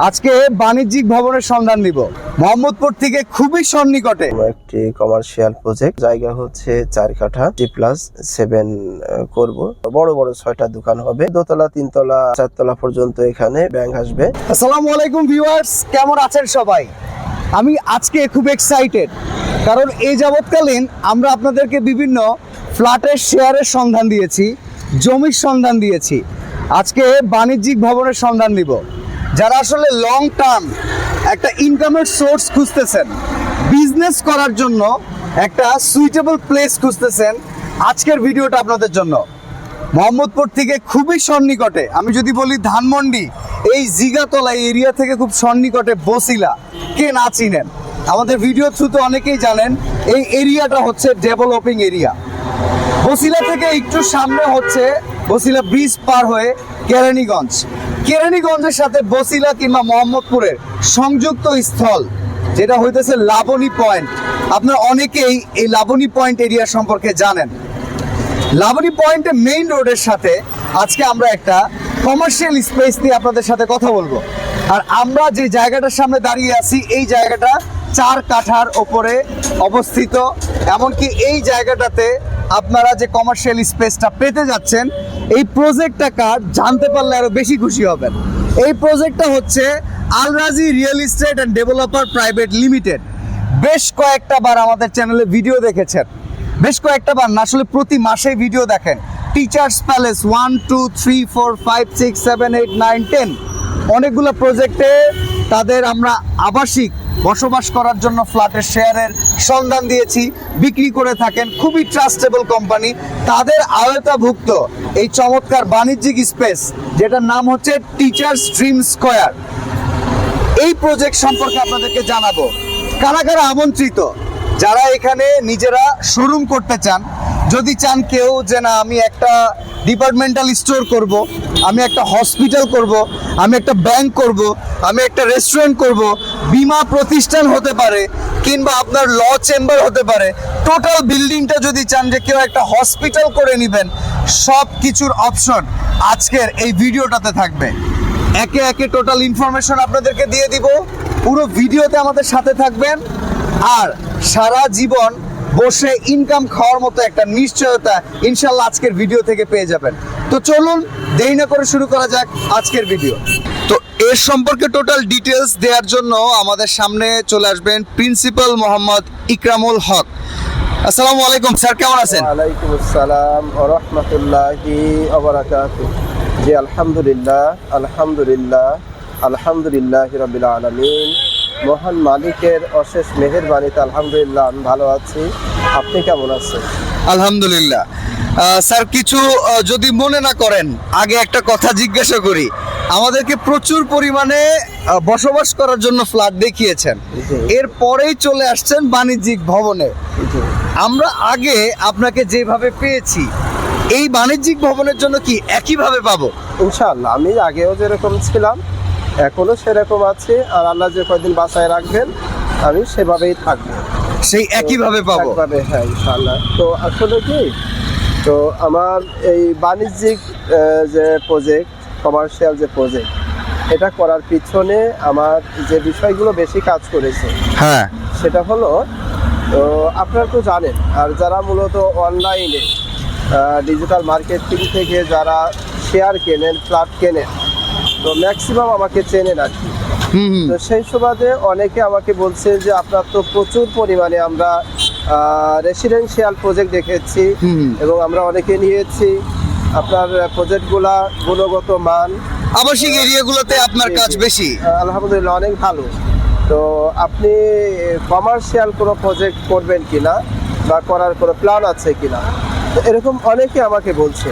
আজকে বাণিজ্যিক ভবনের সন্ধান নিব মোহাম্মদপুর থেকে খুবই সন্নিকটে একটি কমার্শিয়াল প্রজেক্ট, জায়গা হচ্ছে 4 কাঠা, G+7 করব। বড় বড় 6টা দোকান হবে, দোতলা, 3তলা, 4তলা পর্যন্ত এখানে ব্যাংক আসবে। আসসালামু আলাইকুম ভিউয়ার্স, কেমন আছেন সবাই? আমি আজকে খুব এক্সাইটেড, কারণ এই যাবৎকালীন আমরা আপনাদেরকে বিভিন্ন ফ্ল্যাটের শেয়ারের সন্ধান দিয়েছি, জমির সন্ধান দিয়েছি। আজকে বাণিজ্যিক ভবনের সন্ধান দিব। যারা আসলে লং টার্ম একটা ইনকামের সোর্স খুঁজতেছেন, বিজনেস করার জন্য একটা সুইটেবল প্লেস খুঁজতেছেন, আজকের ভিডিওটা আপনাদের জন্য। মোহাম্মদপুর থেকে খুবই সন্নিকটে, আমি যদি বলি ধানমন্ডি, এই জিগাতলা এরিয়া থেকে খুব সন্নিকটে বসিলা, কে না চিনেন? আমাদের ভিডিও থ্রুতে অনেকেই জানেন এই এরিয়াটা হচ্ছে ডেভেলপিং এরিয়া। বসিলা থেকে একটু সামনে হচ্ছে বসিলা ব্রিজ পার হয়ে কেরানীগঞ্জ। কেরানীগঞ্জের সাথে বসিলা কিংবা মোহাম্মদপুরের সংযুক্ত স্থল যেটা হইতেছে লাবণী পয়েন্ট। আপনারা অনেকেই এই লাবণী পয়েন্ট এরিয়া সম্পর্কে জানেন। লাবণী পয়েন্টের মেইন রোডের সাথে আজকে আমরা একটা কমার্শিয়াল স্পেস নিয়ে আপনাদের সাথে কথা বলবো। আর আমরা যে জায়গাটার সামনে দাঁড়িয়ে আছি, এই জায়গাটা 4 কাঠার ওপরে অবস্থিত। এমনকি এই জায়গাটাতে আপনারা যে কমার্শিয়াল স্পেসটা পেতে যাচ্ছেন, এই প্রজেক্টটা কার জানতে পারলে আরো বেশি খুশি হবেন। এই প্রজেক্টটা হচ্ছে আল রাজি real estate and developer private limited. বেশ কয়েকটা বার আমাদের চ্যানেলে ভিডিও দেখেছেন, বেশ কয়েকটা বার না, আসলে প্রতি মাসে ভিডিও দেখেন। টিচার্স প্যালেস 1, 2, 3, 4, 5, 6, 7, 8, 9, 10 অনেকগুলো প্রজেক্টে তাদের আমরা আবাসিক বসবাস করার জন্য ফ্ল্যাটের শেয়ারের সন্ধান দিয়েছি, বিক্রি করে থাকেন। খুবই ট্রাস্টেবল কোম্পানি, তাদের আওতাভুক্ত এই চমৎকার বাণিজ্যিক স্পেস যেটার নাম হচ্ছে টিচার্স ড্রিম স্কয়ার। এই প্রজেক্ট সম্পর্কে আপনাদেরকে জানাবো। কারা কারা আমন্ত্রিত? যারা এখানে নিজেরা শোরুম করতে চান, যদি চান কেউ যে না আমি একটা ডিপার্টমেন্টাল স্টোর করব, আমি একটা হসপিটাল করব, আমি একটা ব্যাংক করব, আমি একটা রেস্টুরেন্ট করব, বীমা প্রতিষ্ঠান হতে পারে, কিংবা আপনার ল চেম্বার হতে পারে, টোটাল বিল্ডিংটা যদি চান যে কেউ একটা হসপিটাল করে নেবেন, সব কিছুর অপশন আজকের এই ভিডিওটাতে থাকবে। একে একে টোটাল ইনফরমেশন আপনাদেরকে দিয়ে দিব। পুরো ভিডিওতে আমাদের সাথে থাকবেন, আর সারা জীবন বসে ইনকাম খাওয়ার মতো একটা নিশ্চয়তা ইনশাল্লাহ আজকের ভিডিও থেকে পেয়ে যাবেন। তো চলুন দেরি না করে শুরু করা যাক আজকের ভিডিও। তো এর সম্পর্কে টোটাল ডিটেলস দেওয়ার জন্য আমাদের সামনে চলে আসবেন প্রিন্সিপাল মোহাম্মদ ইকরামুল হক। আসসালামু আলাইকুম স্যার, কেমন আছেন? ওয়ালাইকুম আসসালাম ওয়া রাহমাতুল্লাহি ওয়া বারাকাতুহু। জি আলহামদুলিল্লাহ, আলহামদুলিল্লাহ, আলহামদুলিল্লাহি রাব্বিল আলামিন। মহান মালিকের অশেষ মেহেরবানিতে আলহামদুলিল্লাহ আমি ভালো আছি। আপনি কেমন আছেন? আলহামদুলিল্লাহ। স্যার কিছু যদি মনে না করেন, আগে একটা কথা জিজ্ঞাসা করি। আমাদেরকে প্রচুর পরিমাণে বসবাস করার জন্য ফ্ল্যাট দেখিয়েছেন, এরপরেই চলে আসছেন বাণিজ্যিক ভবনে। আমরা আগে আপনাকে যেভাবে পেয়েছি, এই বাণিজ্যিক ভবনের জন্য কি একইভাবে পাবো? ইনশাআল্লাহ আমি আগেও যেরকম ছিলাম এখনো সেরকম আছে, আর আল্লাহ যে কয়দিন বাঁচায় রাখবেন আমি সেভাবেই থাকবো, সেই একইভাবে পাবো। হ্যাঁ ইনশাআল্লাহ। তো আসলে কি, তো আমার এই বাণিজ্যিক যে প্রজেক্ট, কমার্শিয়াল যে প্রজেক্ট, এটা করার পিছনে আমার যে বিষয়গুলো বেশি কাজ করেছে, হ্যাঁ, সেটা হলো, তো আপনারা তো জানেন, আর যারা মূলত অনলাইনে ডিজিটাল মার্কেটিং থেকে যারা শেয়ার কেনেন, ফ্ল্যাট কেনেন, তো ম্যাক্সিমাম আমাকে চেনেন আর কি। তো সেই সুবাদে অনেকে আমাকে বলছে যে আপনার তো প্রচুর পরিমাণে আমরা রেসিডেন্সিয়াল প্রজেক্ট দেখেছি এবং আমরা অনেকে নিয়েছি। আপনার প্রজেক্টগুলা গুণগত মান, আবাসিক এরিয়াগুলোতে আপনার কাজ বেশি, আলহামদুলিল্লাহ অনেক ভালো। তো আপনি কমার্শিয়াল কোনো প্রজেক্ট করবেন কিনা বা করার কোনো প্ল্যান আছে কিনা, তো এরকম অনেকে আমাকে বলছে।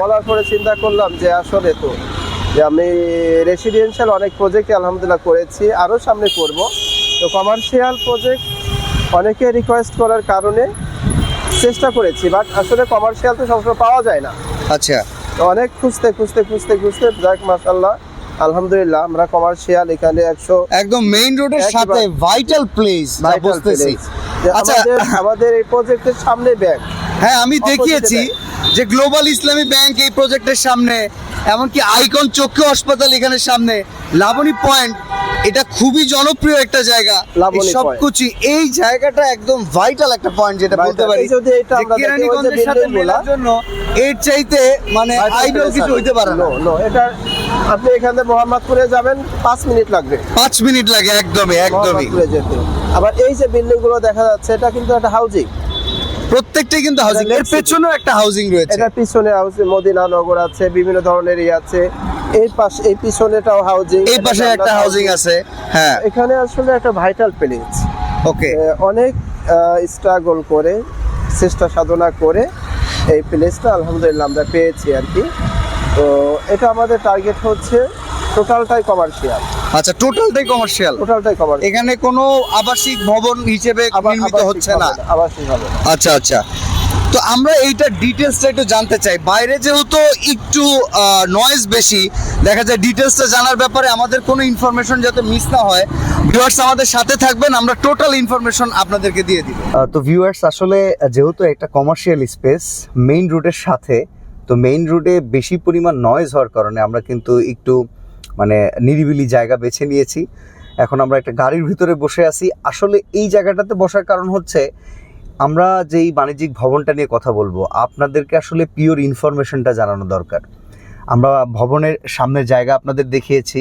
বলার পরে চিন্তা করলাম যে আসলে তো যে আমি রেসিডেন্সিয়াল অনেক প্রজেক্ট আলহামদুলিল্লাহ করেছি, আরও সামনে করব। তো কমার্শিয়াল প্রজেক্ট অনেকে রিকোয়েস্ট করার কারণে চেষ্টা করেছি, বাট আসলে কমার্শিয়াল তো সবসময় পাওয়া যায় না। আচ্ছা, তো অনেক খুঁজতে যাক মাশাআল্লাহ আলহামদুলিল্লাহ আমরা কমার্শিয়াল এখানে একদম মেইন রোডের সাথে ভাইটাল প্লেস বুঝতেছি। আচ্ছা, আমাদের এই প্রজেক্টের সামনে ব্যাংক। হ্যাঁ, আমি দেখিয়েছি যে গ্লোবাল ইসলামী ব্যাংক এই প্রজেক্টের সামনে, এমনকি আইকন চক্ষু হাসপাতাল এখানে সামনে, লাবণী পয়েন্ট, এটা খুবই জনপ্রিয় একটা জায়গা। লাবণী সবকিছু এই জায়গাটা একদম ভাইটাল একটা পয়েন্ট, যেটা বলতে পারি এই যদি এটা যে আমরা দেখি, ওই যে কেরানীগঞ্জের সাথে building গুলা, মেলার জন্য এর চাইতে মানে আইডল কিছু হইতে পারে না। নো এটা আপনি এখান থেকে মোহাম্মদপুরে যাবেন 5 মিনিট লাগবে, 5 মিনিট লাগে, একদমই একদমই। মোহাম্মদপুরে যেতে। আবার এই যে বিল্ডিং গুলো দেখা যাচ্ছে, এটা কিন্তু একটা হাউজিং, প্রত্যেকটাই কিন্তু হাউজিং, এর পেছনেও একটা হাউজিং রয়েছে। এটা পিছনে হাউজিং, মদিনা নগর আছে, বিভিন্ন ধরনের আছে। এই পাশে এই পিছনেটাও হাউজিং, এই পাশে একটা হাউজিং আছে। হ্যাঁ, এখানে আসলে একটা ভাইটাল প্লেস। ওকে, অনেক স্ট্রাগল করে, চেষ্টা সাধনা করে এই প্লেসটা আলহামদুলিল্লাহ আমরা পেয়েছি আর কি। তো এটা আমাদের টার্গেট হচ্ছে টোটালটাই কমার্শিয়াল। আচ্ছা, টোটালটাই কমার্শিয়াল, টোটালটাই কমার্শিয়াল, এখানে কোনো আবাসিক ভবন হিসেবে নির্মিত হচ্ছে না। আবাসিক হবে। আচ্ছা আচ্ছা, তো আমরা এইটা ডিটেলসটা একটু জানতে চাই। বাইরে যেহেতু একটু নয়েজ বেশি, দেখা যায় ডিটেলসটা জানার ব্যাপারে আমাদের কোনো ইনফরমেশন যাতে মিস না হয়, ভিউয়ার্স আমাদের সাথে থাকবেন, আমরা টোটাল ইনফরমেশন আপনাদেরকে দিয়ে দিব। তো ভিউয়ার্স, আসলে যেহেতু একটা কমার্শিয়াল স্পেস মেইন রুটের সাথে, তো মেইন রুটে বেশি পরিমাণ নয়েজ হওয়ার কারণে আমরা কিন্তু একটু মানে নিরিবিলি জায়গা বেছে নিয়েছি। এখন আমরা একটা গাড়ির ভিতরে বসে আছি। আসলে এই জায়গাটাতে বসার কারণ হচ্ছে, আমরা যেই বাণিজ্যিক ভবনটা নিয়ে কথা বলবো, আপনাদেরকে আসলে পিওর ইনফরমেশনটা জানানো দরকার। আমরা ভবনের সামনের জায়গা আপনাদের দেখিয়েছি,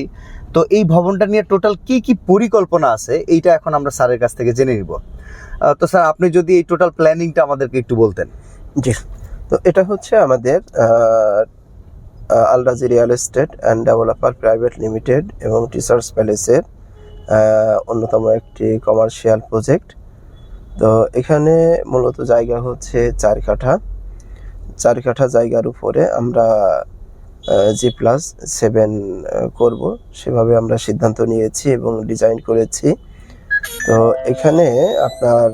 তো এই ভবনটা নিয়ে টোটাল কি কি পরিকল্পনা আছে এইটা এখন আমরা স্যারের কাছ থেকে জেনে নিব। তো স্যার, আপনি যদি এই টোটাল প্ল্যানিংটা আমাদেরকে একটু বলতেন। জি, তো এটা হচ্ছে আমাদের আল রাজি real estate and developer private limited এবং টিচার্স প্যালেসের অন্যতম একটি কমার্শিয়াল প্রজেক্ট। তো এখানে মূলত জায়গা হচ্ছে 4 কাঠা। 4 কাঠা জায়গার উপরে আমরা G+7 করব, সেভাবে আমরা সিদ্ধান্ত নিয়েছি এবং ডিজাইন করেছি। তো এখানে আপনার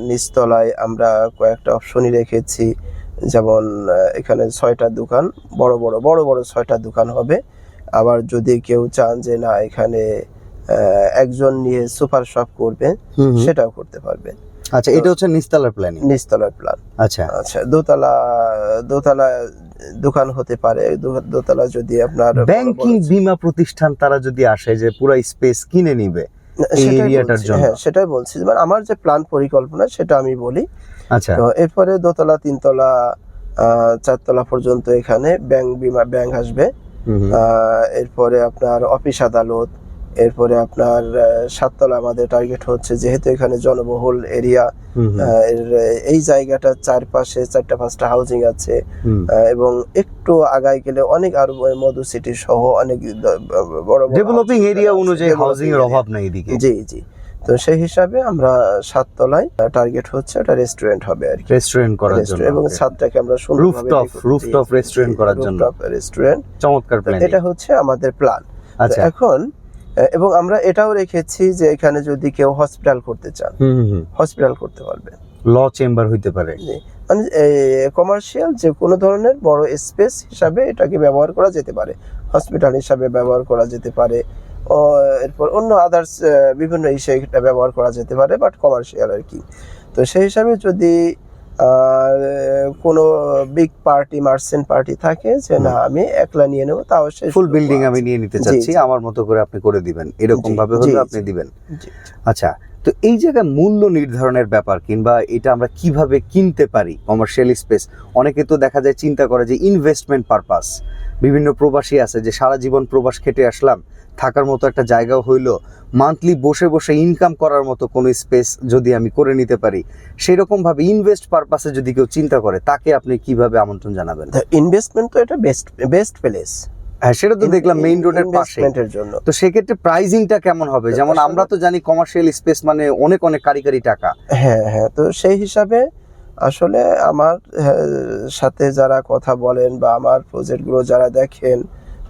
নিচতলায় আমরা কয়েকটা অপশনই রেখেছি, যেমন এখানে 6টা দোকান, বড় বড় 6টা দোকান হবে। আবার যদি কেউ চান যে না এখানে একজন নিয়ে সুপার শপ করবে, সেটাও করতে পারবে। আচ্ছা, এটা হচ্ছে নিচতলার প্ল্যানিং। নিচতলার প্ল্যান। আচ্ছা আচ্ছা, দোতলা দোকান হতে পারে। দোতলা যদি আপনার ব্যাংকিং বীমা প্রতিষ্ঠান তারা যদি আসে যে পুরো স্পেস কিনে নিবে এই এরিয়াটার জন্য, হ্যাঁ সেটাই বলছি। মানে আমার যে প্ল্যান পরিকল্পনা সেটা আমি বলি। আচ্ছা, তো এরপরে দোতলা, 3তলা, 4তলা পর্যন্ত এখানে ব্যাংক আসবে। এরপরে আপনার অফিস আদালত, এরপরে আপনার 7তলা আমাদের টার্গেট হচ্ছে, যেহেতু এখানে জনবহুল এরিয়া, এই জায়গাটার চারপাশে 4টা-5টা হাউজিং আছে এবং একটু আগায় গেলে অনেক আরো মধু সিটি সহ অনেক বড় ডেভেলপিং এরিয়া অনুযায়ী হাউজিং এর অভাব নেই এদিকে। জি জি, তো সেই হিসাবে আমরা 7তলায় টার্গেট হচ্ছে একটা রেস্টুরেন্ট হবে আর কি, রেস্টুরেন্ট করার জন্য, এবং ছাদটাকে আমরা সুন্দরভাবে রুফটপ রেস্টুরেন্ট করার জন্য রেস্টুরেন্ট। চমৎকার প্ল্যান, এটা হচ্ছে আমাদের প্ল্যান। আচ্ছা, এখন এবং আমরা এটাও রেখেছি যে এখানে যদি কেউ হসপিটাল করতে চান, হসপিটাল করতে পারবে, ল চেম্বার হইতে পারে, মানে কমার্শিয়াল যে কোনো ধরনের বড় স্পেস হিসাবে এটাকে ব্যবহার করা যেতে পারে, হসপিটাল হিসাবে ব্যবহার করা যেতে পারে, এরপর অন্য আদার্স বিভিন্ন হিসেবে এটা ব্যবহার করা যেতে পারে, বাট কমার্শিয়াল আর কি। তো সেই হিসাবে যদি কোনো বিগ পার্টি, মার্চেন্ট পার্টি থাকে যে না আমি একলা নিয়ে নেব, তাও সেই ফুল বিল্ডিং আমি নিয়ে নিতে চাচ্ছি, আমার মতো করে আপনি করে দিবেন, এরকম ভাবে হলে আপনি দিবেন। আচ্ছা, তো এই জায়গায় মূল্য নির্ধারণের ব্যাপার, কিংবা এটা আমরা কিভাবে কিনতে পারি কমার্শিয়াল স্পেস, অনেকে তো দেখা যায় চিন্তা করে যে ইনভেস্টমেন্ট পারপাস, বিভিন্ন প্রবাসী আছে যে সারা জীবন প্রবাস খেটে আসলাম, থাকার মতো একটা জায়গাও হইলো, মান্থলি বসে বসে ইনকাম করার মতো কোনো স্পেস যদি আমি করে নিতে পারি, সেরকম ভাবে ইনভেস্ট পারপাসে যদি কেউ চিন্তা করে, তাকে আপনি কিভাবে আমন্ত্রণ জানাবেন? ইনভেস্টমেন্ট তো এটা বেস্ট প্লেস। হ্যাঁ, সেটা তো দেখলাম মেইন রোডের পাশে। তো সেক্ষেত্রে প্রাইজিংটা কেমন হবে? যেমন আমরা তো জানি কমার্শিয়াল স্পেস মানে অনেক অনেক কারিগরি টাকা। হ্যাঁ, তো সেই হিসাবে আসলে আমার সাথে যারা কথা বলেন বা আমার প্রজেক্টগুলো যারা দেখেন,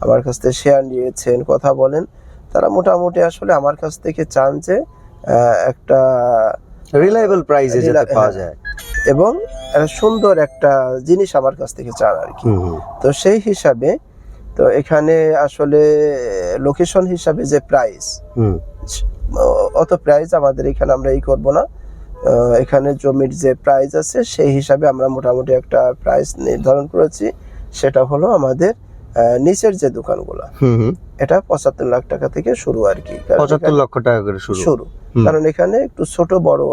আমার কাছ থেকে শেয়ার নিয়েছেন, কথা বলেন, তারা মোটামুটি আসলে আমার কাছ থেকে চান যে একটা রিলায়েবল প্রাইসে যাতে পাওয়া যায় এবং একটা সুন্দর একটা জিনিস আমার কাছ থেকে চান আর কি। তো সেই হিসাবে তো এখানে আসলে লোকেশন হিসাবে যে প্রাইস, অত প্রাইস আমাদের এখানে আমরা করব না। এখানে জমির যে প্রাইস আছে সেই হিসাবে আমরা মোটামুটি একটা প্রাইস নির্ধারণ করেছি। সেটা হলো আমাদের নিচের যে দোকানগুলো, এটা 75 লাখ টাকা থেকে শুরু আর কি। 75 লক্ষ টাকা করে শুরু। কারণ এখানে একটু ছোট বড়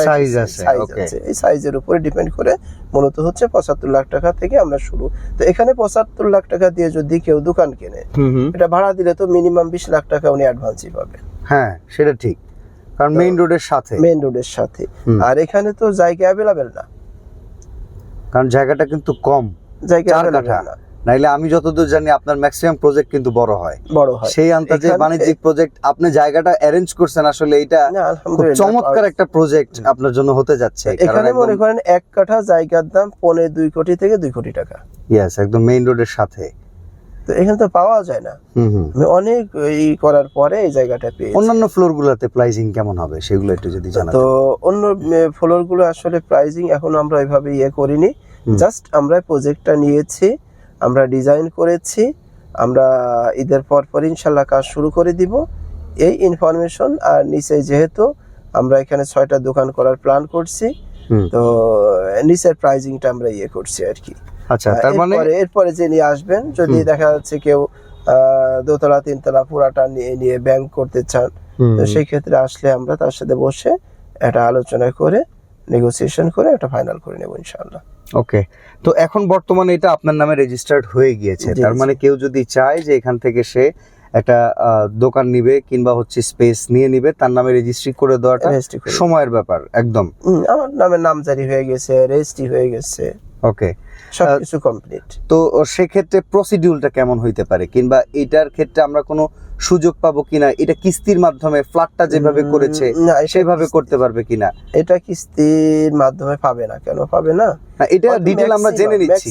সাইজ আছে। এই সাইজের উপরে ডিপেন্ড করে মূলত হচ্ছে 75 লাখ টাকা থেকে আমরা শুরু। তো এখানে 75 লাখ টাকা দিয়ে যদি কেউ দোকান কেনে, এটা ভাড়া দিলে তো মিনিমাম 20 লাখ টাকা উনি অ্যাডভান্সই পাবে। হ্যাঁ, সেটা ঠিক, কারণ মেইন রোডের সাথে। আর এখানে তো জায়গা অ্যাভেলেবেল না, কারণ জায়গাটা কিন্তু কম, জায়গা 4 কাঠা। নাইলে আমি যতদূর জানি আপনার ম্যাক্সিমাম প্রজেক্ট কিন্তু বড় হয়। সেই আন্দাজে বাণিজ্যিক প্রজেক্ট আপনি জায়গাটা অ্যারেঞ্জ করছেন, আসলে এটা খুব চমৎকার একটা প্রজেক্ট আপনার জন্য হতে যাচ্ছে। এখানে মনে করেন 1 কাঠা জায়গার দাম 2.5 কোটি থেকে 2 কোটি টাকা। ইয়েস, একদম মেইন রোডের সাথে। তো এখানে তো পাওয়া যায় না। আমি অনেক এই করার পরে এই জায়গাটা পেয়েছি। অন্যান্য ফ্লোর গুলোতে প্রাইসিং কেমন হবে সেগুলো একটু যদি জানাতেন। তো অন্য ফ্লোর গুলো আসলে প্রাইসিং এখন আমরা ওইভাবে করিনি, জাস্ট আমরা প্রজেক্টটা নিয়েছি, আমরা ডিজাইন করেছি, আমরা ঈদের পর ইনশাল্লাহ কাজ শুরু করে দিব এই ইনফরমেশন। আর নিচে যেহেতু আমরা এখানে 6টা দোকান করার প্ল্যান করছি, তো নিচের প্রাইসিংটা আমরা করছি আর কি। আচ্ছা, তার মানে এরপরে যে নিয়ে আসবেন, যদি দেখা যাচ্ছে কেউ 2তলা 3তলা পুরাটা নিয়ে ব্যাংক করতে চান, তো সেই ক্ষেত্রে আসলে আমরা তার সাথে বসে একটা আলোচনা করে নেগোসিয়েশন করে একটা ফাইনাল করে নেব ইনশাআল্লাহ। ওকে, তো এখন বর্তমানে এটা আপনার নামে রেজিস্টার্ড হয়ে গিয়েছে, তার মানে কেউ যদি চায় যে এখান থেকে সে একটা দোকান নিবে কিংবা হচ্ছে স্পেস নিয়ে নিবে, তার নামে রেজিস্ট্রি করে দেওয়াটা সময়ের ব্যাপার একদম। আমার নামে নামজারি হয়ে গেছে, রেজিস্ট্রি হয়ে গেছে। ওকে, সবকিছু কমপ্লিট। তো সেক্ষেত্রে প্রসিডিউরটা কেমন হইতে পারে, কিংবা এটার ক্ষেত্রে আমরা কোনো সুযোগ পাবো কিনা? এটা কিস্তির মাধ্যমে ফ্ল্যাটটা যেভাবে করেছে সেভাবে করতে পারবে কিনা? এটা কিস্তির মাধ্যমে পাবে না। কেন পাবে না? এটা ডিটেইল আমরা জেনে নিচ্ছি।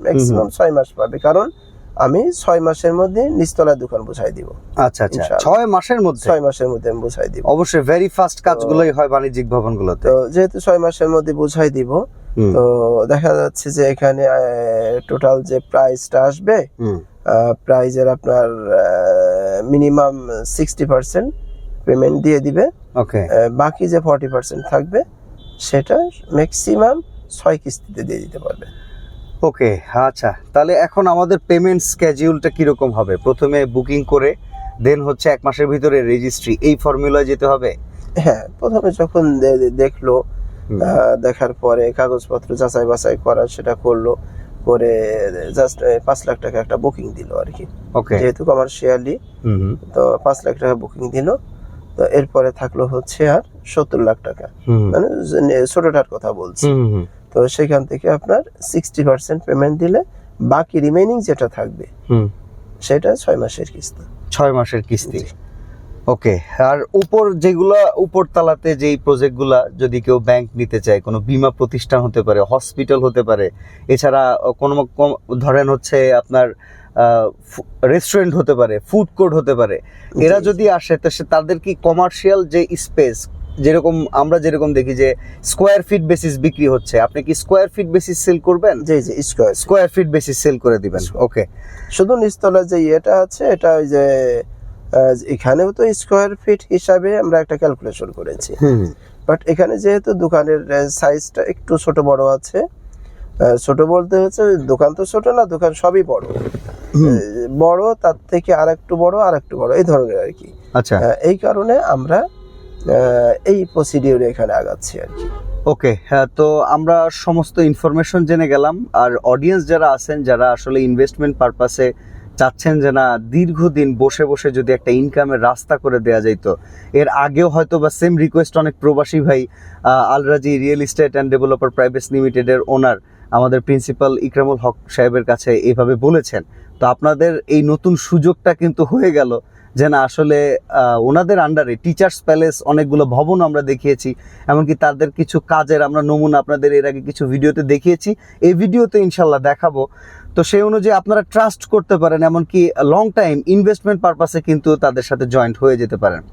ম্যাক্সিমাম 6 মাস পাবে, কারণ আমি 6 মাসের মধ্যে নিচতলার দোকান বুঝাই দিব। আচ্ছা, 6 মাসের মধ্যে আমি বুঝাই দিব। অবশ্যই ভেরি ফাস্ট কাজগুলোই হয় বাণিজ্যিক ভবনগুলোতে। তো যেহেতু 6 মাসের মধ্যে বুঝাই দিব, তো দেখা যাচ্ছে যে এখানে টোটাল যে প্রাইসটা আসবে, প্রাইজের আপনার মিনিমাম 60% পেমেন্ট দিয়ে দিবে। ওকে, বাকি যে 40% থাকবে সেটা ম্যাক্সিমাম 6 কিস্তিতে দিয়ে দিতে পারবে। ওকে, আচ্ছা, তাহলে এখন আমাদের পেমেন্ট স্কেডিউলটা কিরকম হবে? প্রথমে বুকিং করে দেন হচ্ছে 1 মাসের ভিতরে রেজিস্ট্রি, এই ফর্মুলায় যেতে হবে? হ্যাঁ, প্রথমে যখন দেখলো, দেখার পরে কাগজপত্র যাচাই বাছাই করা, সেটা করলো, করে জাস্ট 5 লাখ টাকা একটা বুকিং দিল আর কি। ওকে, যেহেতু কমার্শিয়ালি, তো 5 লাখ টাকা বুকিং দিল। তো এরপরে থাকলো হচ্ছে আর 70 লাখ টাকা, মানে ছোটটার কথা বলছি। তো সেখান থেকে আপনার 60% পেমেন্ট দিলে বাকি রিমেইনিং যেটা থাকবে সেটা 6 মাসের কিস্তি। 6 মাসের কিস্তি। ওকে, আর উপর তালাতে যেই প্রজেক্টগুলা যদি কেউ ব্যাংক নিতে চায়, কোনো বীমা প্রতিষ্ঠান হতে পারে, হসপিটাল হতে পারে, এছাড়া কোনো ধরেন হচ্ছে আপনার রেস্টুরেন্ট হতে পারে, ফুড কোর্ট হতে পারে, এরা যদি আসে তো তাদের কি কমার্শিয়াল যে স্পেস, আমরা যেরকম দেখি যে স্কোয়ার ফিট বেসিস বিক্রি হচ্ছে, আপনি কি স্কোয়ার ফিট বেসিস সেল করবেন? জি, স্কোয়ার ফিট বেসিস সেল করে দিবেন। ওকে, শুধু নিচতলা যে এটা আছে, এটা ওই যে এখানেও তো স্কোয়ার ফিট হিসাবে আমরা একটা ক্যালকুলেশন করেছি, বাট এখানে যেহেতু দোকানের সাইজটা একটু ছোট বড় আছে, ছোট বলতে হচ্ছে দোকান তো ছোট না, দোকান সবই বড়, বড় তার থেকে আরেকটু বড় এই ধরনের আর কি। আচ্ছা, এই কারণে আমরা এই প্রসিডিউরে এখানে আগাচ্ছি আর কি। ওকে, হ্যাঁ, তো আমরা সমস্ত ইনফরমেশন জেনে গেলাম। আর অডিয়েন্স যারা আছেন, যারা আসলে ইনভেস্টমেন্ট পারপাসে চাচ্ছেন যে না দীর্ঘদিন বসে বসে যদি একটা ইনকামের রাস্তা করে দেওয়া যেত, এর আগেও হয়তো বা সেম রিকোয়েস্ট অনেক প্রবাসী ভাই Al-Rajhi real estate and developer private লিমিটেডের ওনার আমাদের প্রিন্সিপাল ইকরামুল হক সাহেবের কাছে এইভাবে বলেছেন। তো আপনাদের এই নতুন সুযোগটা কিন্তু হয়ে গেল যে না আসলে ওনাদের আন্ডারে টিচার্স প্যালেস অনেকগুলো ভবন আমরা দেখিয়েছি, এমনকি তাদের কিছু কাজের আমরা নমুনা আপনাদের এর আগে কিছু ভিডিওতে দেখিয়েছি, এই ভিডিওতে ইনশাল্লাহ দেখাবো। তো সেই অনুযায়ী আপনারা ট্রাস্ট করতে পারেন, এমনকি লং টাইম ইনভেস্টমেন্ট পারপাসে কিন্তু তাদের সাথে জয়েন্ট হয়ে যেতে পারেন।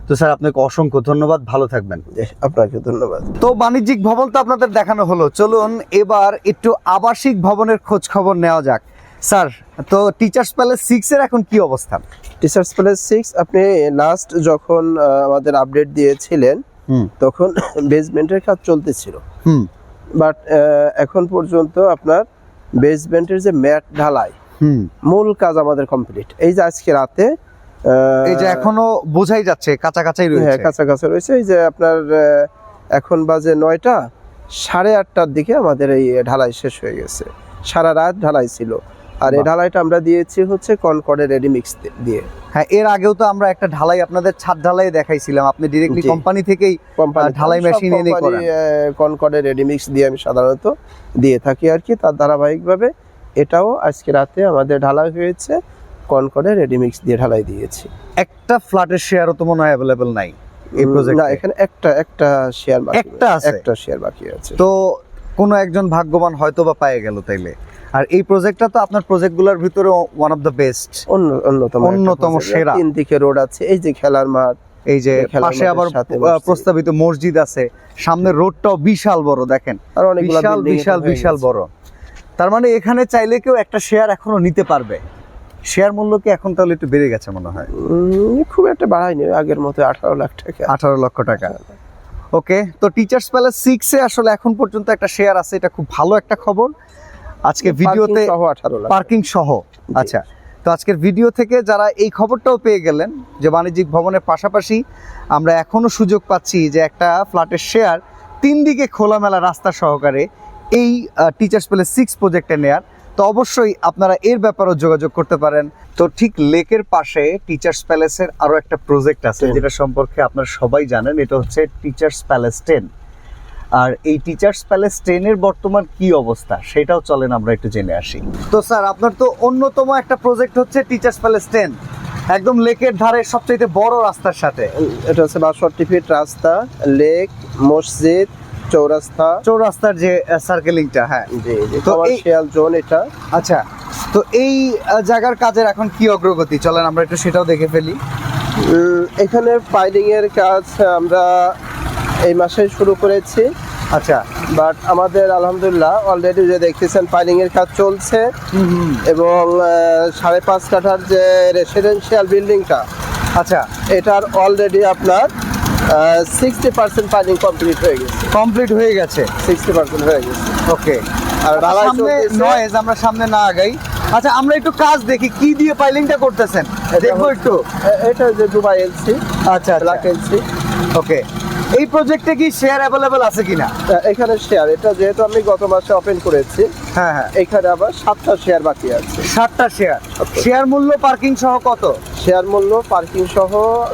তো স্যার, আপনাকে অসংখ্য ধন্যবাদ, ভালো থাকবেন। আপনাকে ধন্যবাদ। তো বাণিজ্যিক ভবন তো আপনাদের দেখানো হলো, চলুন এবার একটু আবাসিক ভবনের খোঁজ খবর নেওয়া যাক। স্যার, তো টিচার্স প্যালেস 6 এর এখন কি অবস্থা? টিচার্স প্যালেস 6 আপনি লাস্ট যখন আমাদের আপডেট দিয়েছিলেন, হুম। তখন বেসমেন্টের কাজ চলতেছিল, হুম বাট এখন পর্যন্ত আপনার বেসমেন্টের যে ম্যাট ঢালাই হুম মূল কাজ আমাদের কমপ্লিট। এই যে আজকে রাতে এই যে এখনো বোঝাই যাচ্ছে কাছাকাছি হ্যাঁ রয়েছে। কাছাকাছি রয়েছে। এই যে আপনার এখন বাজে 9টা, 8:30টার দিকে আমাদের এই ঢালাই শেষ হয়ে গেছে। সারা রাত ঢালাই ছিল। আর এই বাহ। ঢালাইটা আমরা দিয়েছি হচ্ছে কনকর্ডের রেডিমিক্স দিয়ে। হ্যাঁ, এর আগেও তো আমরা একটা ঢালাই আপনাদের ছাদ ঢালাই দেখাইছিলাম, আপনি ডিরেক্টলি জি। কোম্পানি থেকেই ঢালাই মেশিন এনে করেন। কনকর্ডের রেডিমিক্স দিয়ে আমি সাধারণত দিয়ে থাকি আর কি। তার ধারাবাহিকভাবে এটাও আজকে রাতে আমাদের ঢালাই হয়েছে, কনকর্ডের রেডিমিক্স দিয়ে ঢালাই দিয়েছি। একটা ফ্ল্যাটের শেয়ারও তো মনে হয় অ্যাভেলেবল নাই এই না, প্রজেক্টে। এখানে একটা শেয়ার বাকি একটা আছে? একটা শেয়ার বাকি আছে। তো কোনো একজন ভাগ্যবান হয়তো বা পেয়ে গেল তাইলে। আর এই প্রজেক্টটা তো আপনার প্রজেক্টগুলোর ভিতরে ওয়ান অফ দ্য বেস্ট, অন্যতম অন্যতম একটা project। সেরা। 3 দিকে রোড আছে, এই যে খেলার মাঠ, এই যে এই খেলার পাশে আবার মাঠের সাথে মসজিদ। প্রস্তাবিত মসজিদ আছে, সামনের রোডটাও বিশাল বড়, দেখেন আর অনেকগুলো বিশাল building বিশাল হয়ে বিশাল গেছে। বড়। তার মানে এখানে চাইলে কেউ একটা শেয়ার এখনো নিতে পারবে। শেয়ার মূল্য কি এখন তাহলে একটু বেড়ে গেছে মনে হয়? খুব একটা বাড়ায়নি, আগের মতো 18 লাখ টাকা। 18 লক্ষ টাকা। ওকে, তো টিচার্স প্যালেস 6 এ আসলে এখন পর্যন্ত একটা শেয়ার আছে, এটা খুব ভালো একটা খবর। আজকে ভিডিওতে সহ 18 লাখ। পার্কিং সহ। আচ্ছা, তো আজকের ভিডিও থেকে যারা এই খবরটাও পেয়ে গেলেন যে বাণিজ্যিক ভবনের পাশাপাশি আমরা এখনো সুযোগ পাচ্ছি যে একটা ফ্ল্যাটের শেয়ার 3 দিকে খোলামেলা রাস্তা সহকারে এই টিচার্স প্যালেস 6 প্রজেক্টে নেয়ার, তো অবশ্যই আপনারা এর ব্যাপারেও যোগাযোগ করতে পারেন। তো ঠিক লেকের পাশে টিচার্স প্যালেসের আরো একটা প্রজেক্ট আছে যেটা সম্পর্কে আপনারা সবাই জানেন, এটা হচ্ছে টিচার্স প্যালেস 10। আর এই টিচার্স প্যালেস 10 এর বর্তমান কি অবস্থা সেটাও চলেন আমরা একটু জেনে আসি। তো স্যার, আপনার তো অন্যতম একটা প্রজেক্ট হচ্ছে টিচার্স প্যালেস 10, একদম লেকের ধারে সবচেয়ে বড় রাস্তার সাথে। এটা হচ্ছে 62 ফিট রাস্তা, লেক, মসজিদ, চৌরাস্তার যে সার্কেলিংটা। হ্যাঁ, জি জি, তো এই- কমার্শিয়াল জোন এটা। আচ্ছা, তো এই জায়গার কাজের এখন কি অগ্রগতি, চলেন আমরা একটু সেটাও দেখে ফেলি। এখানে পাইলিং এর কাজ আমরা এই মাসে শুরু করেছি, আচ্ছা, বাট আমাদের আলহামদুলিল্লাহ অলরেডি যে দেখতেছেন পাইলিং এর কাজ চলছে। এবং 5.5 কাঠার যে রেসিডেন্সিয়াল বিল্ডিংটা, আচ্ছা, এটার অলরেডি আপনার 60% পাইলিং কমপ্লিট হয়ে গেছে। কমপ্লিট হয়ে গেছে। 60% হয়ে গেছে। ওকে, আর ঢালাই সামনে চলতেছে। নয়েজ, আমরা সামনে না আগাই। আচ্ছা, আমরা একটু কাজ দেখি কি দিয়ে পাইলিংটা করতেছেন, দেখবো একটু। এটা যে দুবাই এলসি, আচ্ছা, ব্ল্যাক এলসি। ওকে, এই প্রজেক্টে কি শেয়ার অ্যাভেলেবল আছে কিনা? এখানে শেয়ার, এটা যেহেতু আমি গত মাসে ওপেন করেছি, হ্যাঁ হ্যাঁ, এখানে আবার 7টা শেয়ার বাকি আছে। 7টা শেয়ার। শেয়ার মূল্য পার্কিং সহ কত? শেয়ার মূল্য পার্কিং সহ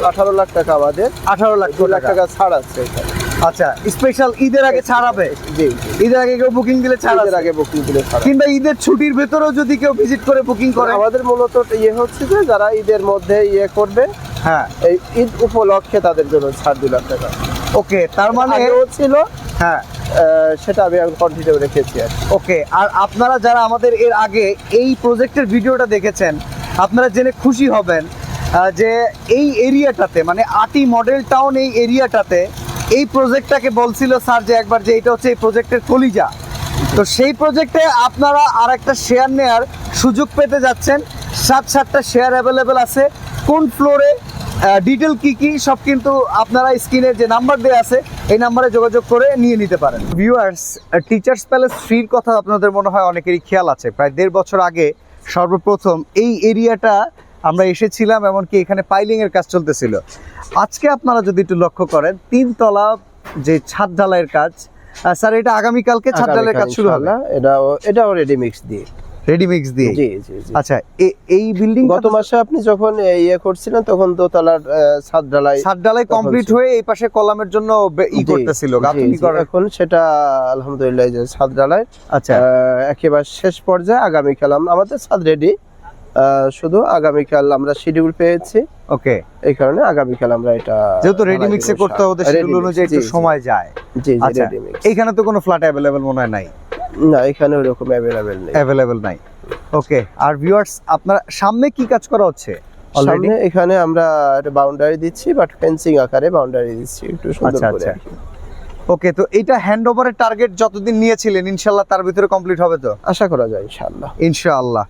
18 লাখ টাকা আমাদের, 18 লাখ 2 লাখ টাকা ছাড় আছে এখানে। আচ্ছা, স্পেশাল ঈদের আগে ছাড়াবে? জি, ঈদের আগে কেউ বুকিং দিলে ছাড় ঈদের আছে? আগে বুকিং দিলে ছাড়। কিংবা ঈদের ছুটির ভেতরেও যদি কেউ ভিজিট করে বুকিং করে? আমাদের মূলত হচ্ছে যে যারা ঈদের মধ্যে করবে, হ্যাঁ, এই ঈদ উপলক্ষে তাদের জন্য ছাড় 2 লাখ টাকা। ওকে, তার মানে আগেও ছিল, হ্যাঁ, সেটা আমি এখন কন্টিনিউ রেখেছি আর কি। ওকে। আর আপনারা যারা আমাদের এর আগে এই প্রজেক্টের ভিডিওটা দেখেছেন, আপনারা জেনে খুশি হবেন যে এই এরিয়াটাতে, মানে আটি মডেল টাউন এই এরিয়াটাতে এই প্রজেক্টটাকে বলছিল স্যার যে একবার যে এটা হচ্ছে এই প্রজেক্টের কলিজা। তো সেই প্রজেক্টে আপনারা আর একটা শেয়ার নেওয়ার সুযোগ পেতে যাচ্ছেন। 7টা শেয়ার অ্যাভেলেবেল আছে। কোন ফ্লোরে, ডিটেল কি কি সব কিন্তু আপনারা স্ক্রিনের যে নাম্বার দেওয়া আছে এই নাম্বারে যোগাযোগ করে নিয়ে নিতে পারেন। ভিউয়ার্স, টিচার্স প্যালেস 3 কথা আপনাদের মনে হয় অনেকেরই খেয়াল আছে। প্রায় 1.5 বছর আগে সর্বপ্রথম এই এরিয়াটা আমরা এসেছিলাম, এমনকি এখানে পাইলিং এর কাজ চলতেছিল। আজকে আপনারা যদি একটু লক্ষ্য করেন, 3 তলা যে ছাদ ঢালাইয়ের কাজ, স্যার এটা আগামীকালকে ছাদ ঢালাইয়ের কাজ শুরু হবে? এটাও রেডি মিক্স দিয়ে। রেডি মিক্স দিয়ে? জি জি জি। আচ্ছা, এই বিল্ডিং গত মাসে আপনি যখন করছিলেন তখন দোতলার ছাদ ঢালাই কমপ্লিট হয়ে এই পাশে কলামের জন্য করতেছিল, গাঁথনি করার। এখন সেটা আলহামদুলিল্লাহ যে ছাদ ঢালাই আচ্ছা, একেবারে শেষ পর্যায়ে। আগামীকাল আমাদের ছাদ রেডি, শুধু আগামীকাল আমরা শিডিউল পেয়েছি। ওকে, এই কারণে আগামীকাল আমরা এটা, যেহেতু রেডি মিক্সে করতে হবে শিডিউল অনুযায়ী একটু সময় যায়। জি জি, আচ্ছা, রেডি মিক্স। এখানে তো কোনো ফ্ল্যাট অ্যাভেলেবল মনে হয় নাই? না, এখানে ওরকম অ্যাভেলেবেল নাই। ওকে, আর ভিউয়ার্স, আপনার সামনে কি কাজ করা হচ্ছে অলরেডি? সামনে এখানে আমরা একটা বাউন্ডারি দিচ্ছি, বাট ফেন্সিং আকারে বাউন্ডারি দিচ্ছি একটু সুন্দর আচ্ছা, করে। আচ্ছা। ওকে, তো এটা হ্যান্ডওভারের টার্গেট যতদিন নিয়েছিলেন ইনশাআল্লাহ তার ভিতরে কমপ্লিট হবে তো? আশা করা যায় ইনশাআল্লাহ। ইনশাআল্লাহ।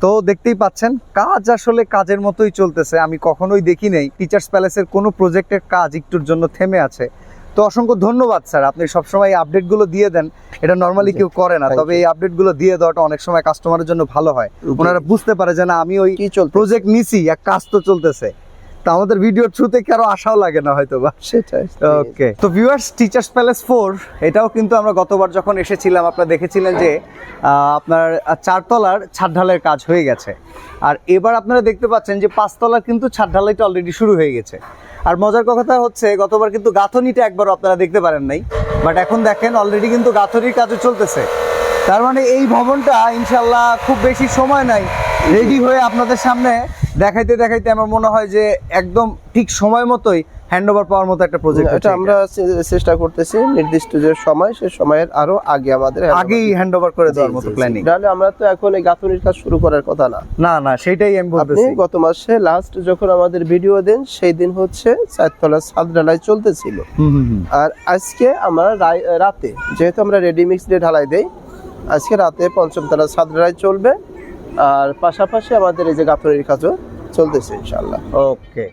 তো দেখতেই পাচ্ছেন কাজ আসলে কাজের মতোই চলতেছে। আমি কখনোই দেখি নাই টিচার্স প্যালেসের কোনো প্রজেক্টের কাজ একটুর জন্য থেমে আছে। তো অসংখ্য ধন্যবাদ স্যার, আপনি সবসময় এই আপডেটগুলো দিয়ে দেন, এটা নর্মালি কেউ করে না, Thank তবে এই আপডেটগুলো দিয়ে দেওয়াটা অনেক সময় কাস্টমারের জন্য ভালো হয়, ওনারা বুঝতে পারে যে না আমি ওই কি চলতেছে। প্রজেক্ট নিছি, এক কাজ তো চলতেছে, তা আমাদের ভিডিওর থ্রুতে কি আরো আশাও লাগে না হয়তো বা। সেটাই। ওকে, তো ভিউয়ার্স, টিচার্স প্যালেস 4 এটাও কিন্তু আমরা গতবার যখন এসেছিলাম আপনারা দেখেছিলেন যে আপনার 4 তলার ছাদ ঢালাইয়ের কাজ হয়ে গেছে, আর এবার আপনারা দেখতে পাচ্ছেন যে 5 তলার কিন্তু ছাদ ঢালাইটা অলরেডি শুরু হয়ে গেছে। আর মজার কথা হচ্ছে গতবার কিন্তু গাঁথনিটা একবার আপনারা দেখতে পারেন নাই, বাট এখন দেখেন অলরেডি কিন্তু গাঁথনির কাজও চলতেছে। তার মানে এই ভবনটা ইনশাল্লাহ খুব বেশি সময় নাই রেডি হয়ে আপনাদের সামনে দেখাইতে দেখাইতে আমার মনে হয় যে একদম ঠিক সময় মতোই হ্যান্ড ওভার পাওয়ার মতো একটা প্রজেক্ট। এটা আমরা চেষ্টা করতেছি নির্দিষ্ট যে সময়, সে সময়ের আরো আগে আমাদের আগেই হ্যান্ড ওভার করে দেওয়ার মতো প্ল্যানিং। তাহলে আমরা তো এখন এই গাঁথনির কাজ শুরু করার কথা না। না না, সেটাই আমি আপনি বলতেছি। গত মাসে লাস্ট যখন আমাদের ভিডিও দেন, সেই দিন হচ্ছে 4 তলার ছাদ ঢালাই চলতেছিল। আর আজকে আমরা রাতে, যেহেতু আমরা রেডি মিক্স দিয়ে ঢালাই দেই, আজকে রাতে 5ম তলার ছাদ ঢালাই চলবে, আর পাশাপাশি আমাদের এই যে গাঁথনির কাজও চলতেছে ইনশাআল্লাহ। ওকে।